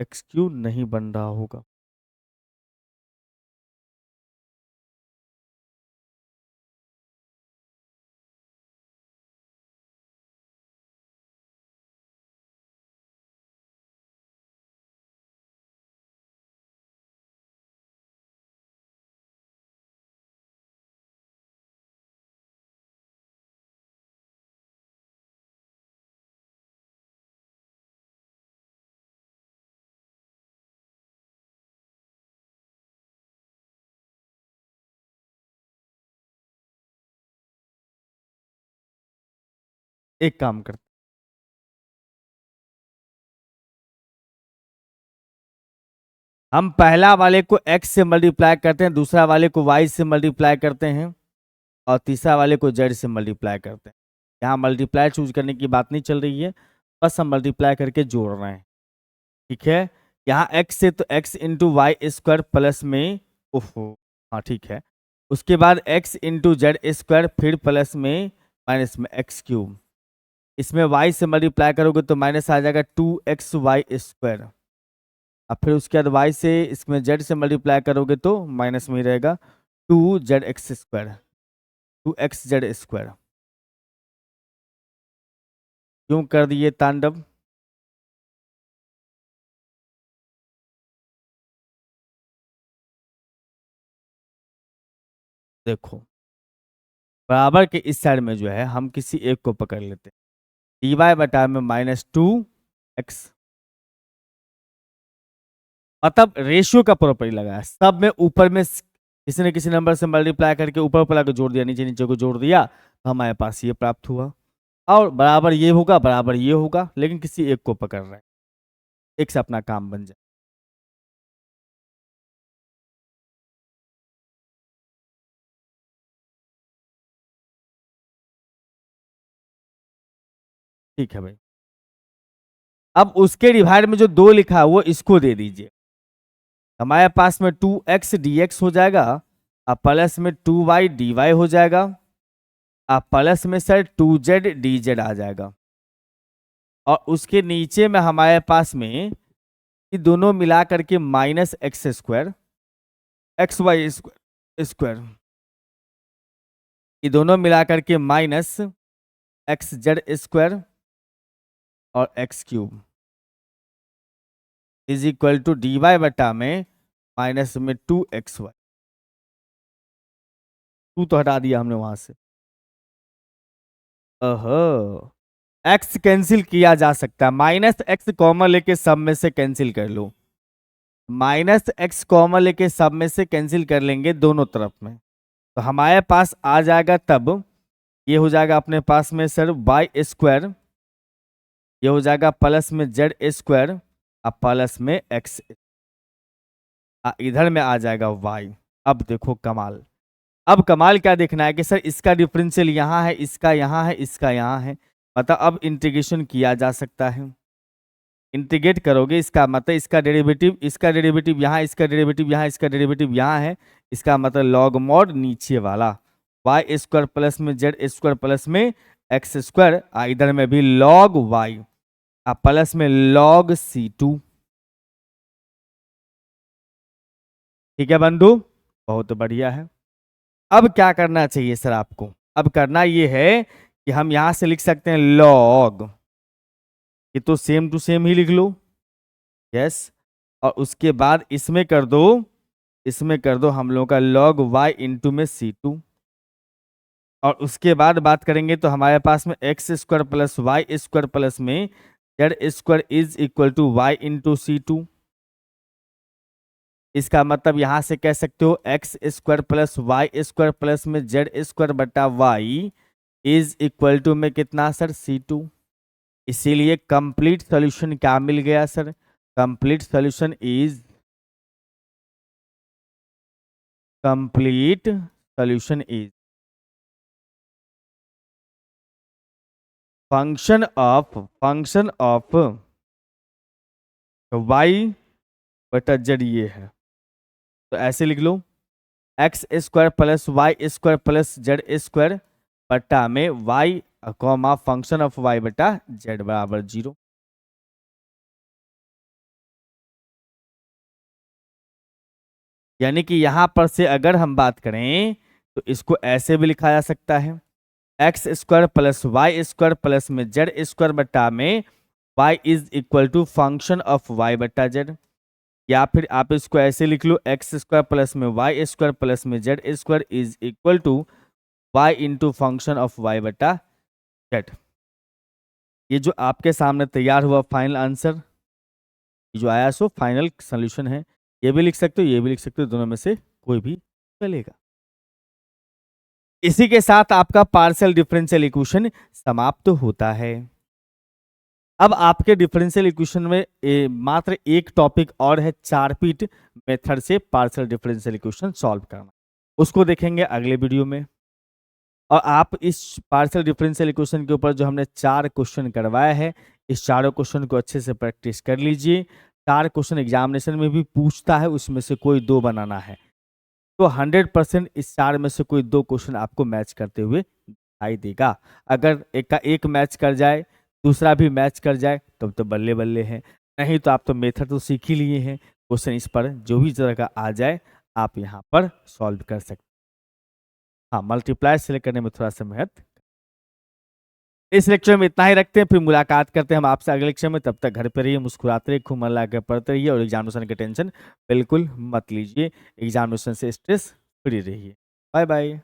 एक्स क्यू नहीं बन रहा होगा। एक काम करते, हम पहला वाले को x से मल्टीप्लाई करते हैं, दूसरा वाले को y से मल्टीप्लाई करते हैं, और तीसरा वाले को z से मल्टीप्लाई करते हैं। यहाँ मल्टीप्लाई चूज करने की बात नहीं चल रही है, बस हम मल्टीप्लाई करके जोड़ रहे हैं, ठीक है। यहाँ x से तो x into Y square plus में, ओहो हाँ ठीक है, उसके बाद x इंटू जेड स्क्वायर फिर प्लस में माइनस में एक्स क्यूब, इसमें y से मल्टीप्लाई करोगे तो माइनस आ जाएगा 2xy स्क्वायर, अब फिर उसके बाद y से इसमें z से मल्टीप्लाई करोगे तो माइनस में ही रहेगा 2zx स्क्वायर, 2xz स्क्वायर। क्यों कर दिए तांडव? देखो बराबर के इस साइड में जो है हम किसी एक को पकड़ लेते हैं, डी वाई बटा में -2x, मतलब रेशियो का प्रॉपर्टी लगाया, सब में ऊपर में किसी न किसी नंबर से मल्टीप्लाई करके ऊपर ऊपर लाकर जोड़ दिया, नीचे नीचे को जोड़ दिया, तो हमारे पास ये प्राप्त हुआ। और बराबर ये होगा बराबर ये होगा, लेकिन किसी एक को पकड़ रहे हैं, एक से अपना काम बन जाए। ठीक है भाई, अब उसके डिवाइड में जो 2 लिखा है वो इसको दे दीजिए, हमारे पास में 2x dx हो जाएगा, अब प्लस में 2y dy हो जाएगा, अब प्लस में सर 2z dz आ जाएगा, और उसके नीचे में हमारे पास में ये दोनों मिला करके minus x square x y square, ये दोनों मिला करके माइनस एक्स जेड स्क्वायर और x cube is equal to d y बटा में माइनस में 2xy, 2 तो हटा दिया हमने वहां से, ओहो एक्स कैंसिल किया जा सकता है, माइनस एक्स कॉमन लेके सब में से कैंसिल कर लो, माइनस एक्स कॉमन लेके सब में से कैंसिल कर लेंगे दोनों तरफ में, तो हमारे पास आ जाएगा, तब ये हो जाएगा अपने पास में सर वाई स्क्वायर, ये हो जाएगा प्लस में जेड स्क्वायर, अब प्लस में एक्स, इधर में आ जाएगा वाई। अब देखो कमाल, अब कमाल क्या देखना है कि सर इसका डिफरेंशियल यहाँ है, इसका यहाँ है, इसका यहाँ है, मतलब अब इंटीग्रेशन किया जा सकता है, इंटीग्रेट करोगे इसका मतलब इसका डेरिवेटिव यहाँ, इसका डेरिवेटिव यहाँ, इसका डेरिवेटिव यहाँ है, इसका मतलब लॉग मॉड नीचे वाला वाई स्क्वायर प्लस में जेड स्क्वायर प्लस में एक्स स्क्वायर, इधर में भी लॉग वाई प्लस में लॉग C2। ठीक है बंधु, बहुत बढ़िया है। अब क्या करना चाहिए सर आपको, अब करना ये है कि हम यहां से लिख सकते हैं लॉग ये तो सेम टू सेम ही लिख लो, यस। और उसके बाद इसमें कर दो, इसमें कर दो हम लोगों का log y इंटू में C2। और उसके बाद बात करेंगे तो हमारे पास में x square plus Y square plus में Z square is equal to Y into C2। इसका मतलब यहां से कह सकते हो X square plus Y square plus में जेड स्क्वायर बटा वाई इज इक्वल टू में कितना सर C2। इसीलिए कंप्लीट सॉल्यूशन क्या मिल गया sir, complete solution is, complete solution is function of Y बटा जेड ये है। तो ऐसे लिख लो x square plus Y square plus Z square बटा में Y comma function of Y बटा जेड बराबर 0। यानी कि यहां पर से अगर हम बात करें तो इसको ऐसे भी लिखा जा सकता है x square plus Y square plus में जेड स्क्वायर बटा में y is equal to function of Y बटा जेड। या फिर आप इसको ऐसे लिख लो एक्स स्क्वायर प्लस में वाई स्क्वायर प्लस में Z square is equal to Y into function of Y बटा जेड। ये जो आपके सामने तैयार हुआ फाइनल आंसर जो आया सो फाइनल सोल्यूशन है। ये भी लिख सकते हो, ये भी लिख सकते हो, दोनों में से कोई भी चलेगा। इसी के साथ आपका पार्शियल डिफरेंशियल इक्वेशन समाप्त होता है। अब आपके डिफरेंशियल इक्वेशन में मात्र एक टॉपिक और है, चार पीट मेथड से पार्शियल डिफरेंशियल इक्वेशन सॉल्व करना, उसको देखेंगे अगले वीडियो में। और आप इस पार्शियल डिफरेंशियल इक्वेशन के ऊपर जो हमने 4 क्वेश्चन करवाए हैं, इस चारों क्वेश्चन को अच्छे से प्रैक्टिस कर लीजिए। 4 क्वेश्चन एग्जामिनेशन में भी पूछता है, उसमें से कोई 2 बनाना है। तो 100% इस 4 में से कोई 2 क्वेश्चन आपको मैच करते हुए दिखाई देगा। अगर एक का एक मैच कर जाए, दूसरा भी मैच कर जाए, तब तो बल्ले बल्ले हैं। नहीं तो आप तो मेथड तो सीख ही लिए हैं, क्वेश्चन इस पर जो भी तरह का आ जाए आप यहाँ पर सॉल्व कर सकते हैं। हाँ, मल्टीप्लाई सेलेक्ट करने में थोड़ा सा मेहनत। इस लेक्चर में इतना ही रखते हैं, फिर मुलाकात करते हैं हम आपसे अगले लेक्चर में। तब तक घर पर रहिए, मुस्कुराते रहिए, खूब मन लगा के पढ़ते रहिए और एग्जामिनेशन की टेंशन बिल्कुल मत लीजिए। एग्जामिनेशन से स्ट्रेस फ्री रहिए। Bye bye.